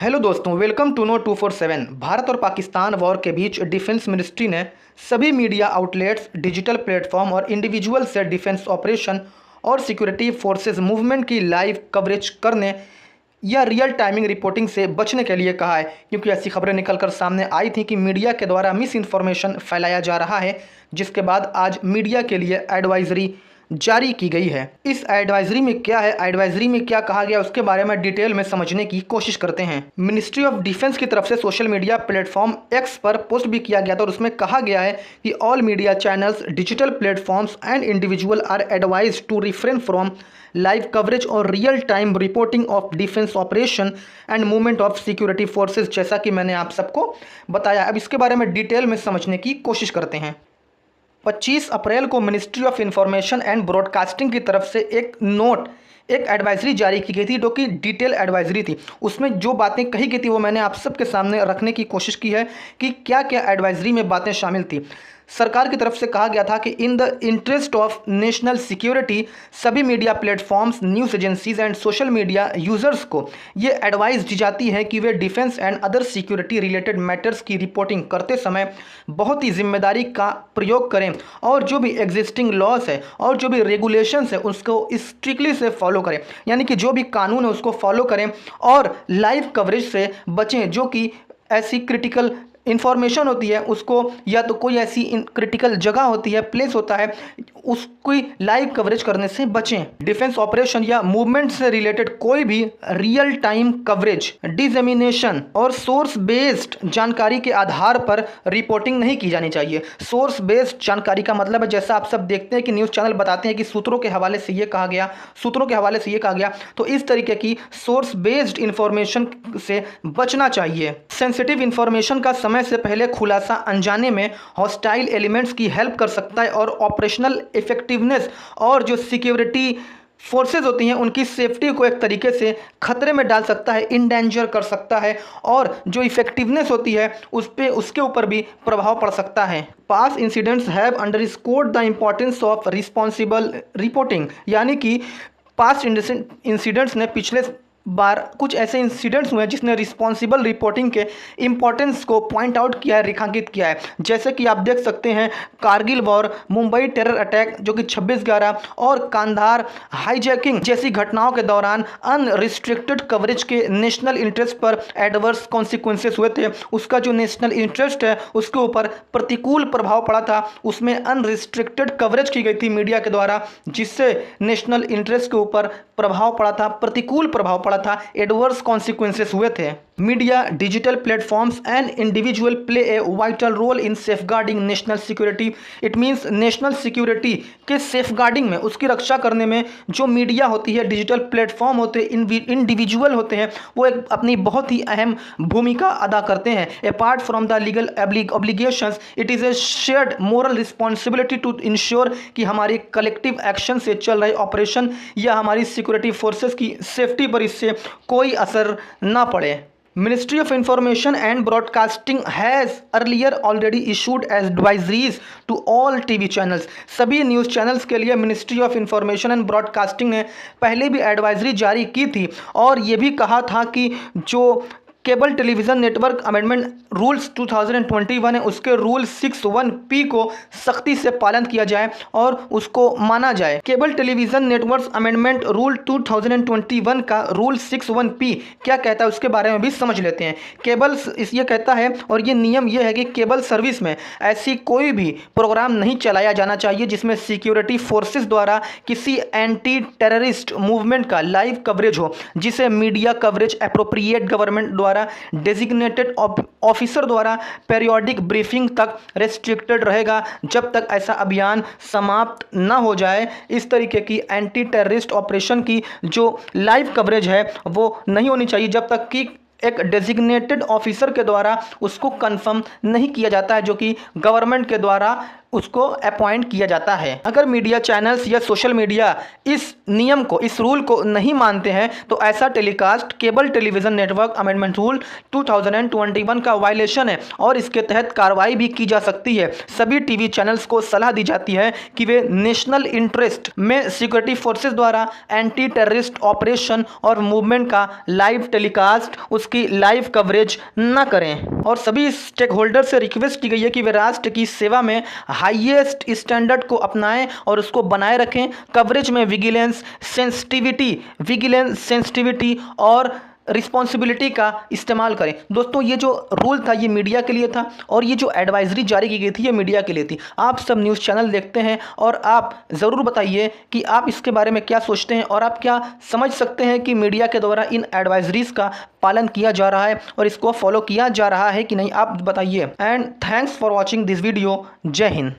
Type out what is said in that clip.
Hello दोस्तों, welcome to know 247। Bharat और Pakistan war के बीच डिफेंस मिनिस्ट्री ने सभी मीडिया आउटलेट्स, डिजिटल प्लेटफॉर्म और इंडिविजुअल से डिफेंस ऑपरेशन और सिक्योरिटी फोर्सेस मूवमेंट की लाइव कवरेज करने या रियल टाइमिंग रिपोर्टिंग से बचने के लिए कहा है, क्योंकि ऐसी खबरें निकलकर सामने आई थी कि मीडिया के द्वारा मिस इन्फॉर्मेशन फैलाया जा रहा है, जिसके बाद आज मीडिया के लिए एडवाइजरी जारी की गई है। इस एडवाइजरी में क्या है, एडवाइजरी में क्या कहा गया, उसके बारे में डिटेल में समझने की कोशिश करते हैं। मिनिस्ट्री ऑफ डिफेंस की तरफ से सोशल मीडिया प्लेटफॉर्म एक्स पर पोस्ट भी किया गया था और उसमें कहा गया है कि all media channels, digital platforms and individual are advised to refrain from live coverage और real time reporting of defence operation and movement of security forces, जैसा कि मैंने आप सबको बताया। अब इसके बारे में डिटेल में समझने की कोशिश करते हैं। 25 अप्रैल को ministry of information and broadcasting की तरफ से एक एडवाइजरी जारी की गई थी, जो कि डिटेल एडवाइजरी थी। उसमें जो बातें कही गई थी वो मैंने आप सबके सामने रखने की कोशिश की है कि क्या क्या एडवाइजरी में बातें शामिल थी। सरकार की तरफ से कहा गया था कि in the interest of national security सभी media platforms, news agencies and social media users को ये एडवाइस दी जाती है कि वे defence and other security related matters की रिपोर्टिंग करते समय बहुत ही जिम्मेदारी का प्रयोग करें और जो भी एग्जिस्टिंग लॉज है और जो भी रेगुलेशंस है उसको स्ट्रिक्टली से फॉलो करें, यानी कि जो भी कानून है उसको फॉलो करें और लाइव कवरेज से बचें। जो कि ऐसी क्रिटिकल इंफॉर्मेशन होती है उसको, या तो कोई ऐसी क्रिटिकल जगह होती है, प्लेस होता है, उसकी लाइव कवरेज करने से बचें। डिफेंस ऑपरेशन या मूवमेंट से रिलेटेड कोई भी रियल टाइम कवरेज, डिसेमिनेशन और सोर्स बेस्ड जानकारी के आधार पर रिपोर्टिंग नहीं की जानी चाहिए। सोर्स बेस्ड जानकारी का मतलब है, जैसा आप सब देखते हैं कि न्यूज़ चैनल बताते हैं कि सूत्रों के हवाले से ये कहा गया, सूत्रों के हवाले से ये कहा गया, तो इस तरीके की सोर्स बेस्ड इंफॉर्मेशन से बचना चाहिए। सेंसिटिव इंफॉर्मेशन का समय से पहले खुलासा अनजाने में हॉस्टाइल एलिमेंट्स की हेल्प कर सकता है और ऑपरेशनल इफेक्टिवनेस और जो सिक्योरिटी फोर्सेज होती हैं उनकी सेफ्टी को एक तरीके से खतरे में डाल सकता है, इंडेंजर कर सकता है, और जो इफेक्टिवनेस होती है उसके ऊपर भी प्रभाव पड़ सकता है। Past incidents have underscored the importance of responsible reporting, यानी कि पास्ट इंसिडेंट्स ने पिछले बार कुछ ऐसे इंसिडेंट्स हुए हैं जिसने रिस्पॉन्सिबल रिपोर्टिंग के इम्पोर्टेंस को पॉइंट आउट किया है, रेखांकित किया है। जैसे कि आप देख सकते हैं Kargil war, Mumbai terror attack जो कि 26/11 और कांधार हाईजैकिंग जैसी घटनाओं के दौरान अनरिस्ट्रिक्टेड कवरेज के नेशनल इंटरेस्ट पर एडवर्स कॉन्सिक्वेंसेस हुए थे। उसका जो नेशनल इंटरेस्ट है उसके ऊपर प्रतिकूल प्रभाव पड़ा था, उसमें अनरिस्ट्रिक्टेड कवरेज की गई थी मीडिया के द्वारा, जिससे नेशनल इंटरेस्ट के ऊपर प्रभाव पड़ा था, प्रतिकूल प्रभाव पड़ा था, एडवर्स कॉन्सिक्वेंसेस हुए थे। Media, digital platforms and individual play a vital role in safeguarding national security. It means national security के सेफगार्डिंग में, उसकी रक्षा करने में जो मीडिया होती है, डिजिटल प्लेटफॉर्म होते हैं, इंडिविजुअल होते हैं, वो एक अपनी बहुत ही अहम भूमिका अदा करते हैं। Apart from the legal obligations, it is a shared moral responsibility to ensure कि हमारी कलेक्टिव एक्शन से चल रहे ऑपरेशन या हमारी सिक्योरिटी फोर्सेस की सेफ्टी पर इससे कोई असर ना पड़े। Ministry of Information and Broadcasting has earlier already issued advisories to all TV channels। सभी न्यूज़ चैनल्स के लिए ministry of information and broadcasting ने पहले भी एडवाइजरी जारी की थी और ये भी कहा था कि जो cable television network amendment rules 2021 है उसके रूल 61P को सख्ती से पालन किया जाए और उसको माना जाए। Cable television network amendment rule 2021 का रूल 61P क्या कहता है उसके बारे में भी समझ लेते हैं। केबल ये कहता है, और ये नियम ये है कि केबल सर्विस में ऐसी कोई भी प्रोग्राम नहीं चलाया जाना चाहिए जिसमें सिक्योरिटी फोर्सेस द्वारा किसी एंटी टेररिस्ट मूवमेंट का लाइव कवरेज हो, जिसे मीडिया कवरेज एप्रोप्रिएट गवर्नमेंट द्वारा डेजिग्नेटेड ऑफिसर द्वारा पीरियोडिक ब्रीफिंग तक रेस्ट्रिक्टेड रहेगा, जब तक ऐसा अभियान समाप्त ना हो जाए। इस तरीके की एंटी टेररिस्ट ऑपरेशन की जो लाइव कवरेज है वो नहीं होनी चाहिए जब तक कि एक डेजिग्नेटेड ऑफिसर के द्वारा उसको कंफर्म नहीं किया जाता है, जो कि गवर्नमेंट के द्वारा उसको अपॉइंट किया जाता है। अगर मीडिया चैनल्स या सोशल मीडिया इस नियम को, इस रूल को नहीं मानते हैं तो ऐसा telecast cable television network amendment rule 2021 का वायलेशन है और इसके तहत कार्रवाई भी की जा सकती है। सभी टीवी चैनल्स को सलाह दी जाती है कि वे नेशनल इंटरेस्ट में सिक्योरिटी फोर्सेस द्वारा एंटी टेररिस्ट ऑपरेशन और मूवमेंट का लाइव टेलीकास्ट, उसकी लाइव कवरेज न करें। और सभी स्टेक होल्डर से रिक्वेस्ट की गई है कि वे राष्ट्र की सेवा में हाईएस्ट स्टैंडर्ड को अपनाएं और उसको बनाए रखें। कवरेज में विजिलेंस सेंसिटिविटी और रिस्पॉन्सिबिलिटी का इस्तेमाल करें। दोस्तों, ये जो रूल था ये मीडिया के लिए था और ये जो एडवाइजरी जारी की गई थी ये मीडिया के लिए थी। आप सब न्यूज़ चैनल देखते हैं और आप ज़रूर बताइए कि आप इसके बारे में क्या सोचते हैं और आप क्या समझ सकते हैं कि मीडिया के द्वारा इन एडवाइजरीज़ का पालन किया जा रहा है और इसको फॉलो किया जा रहा है कि नहीं, आप बताइए। And thanks for watching this video. जय हिंद।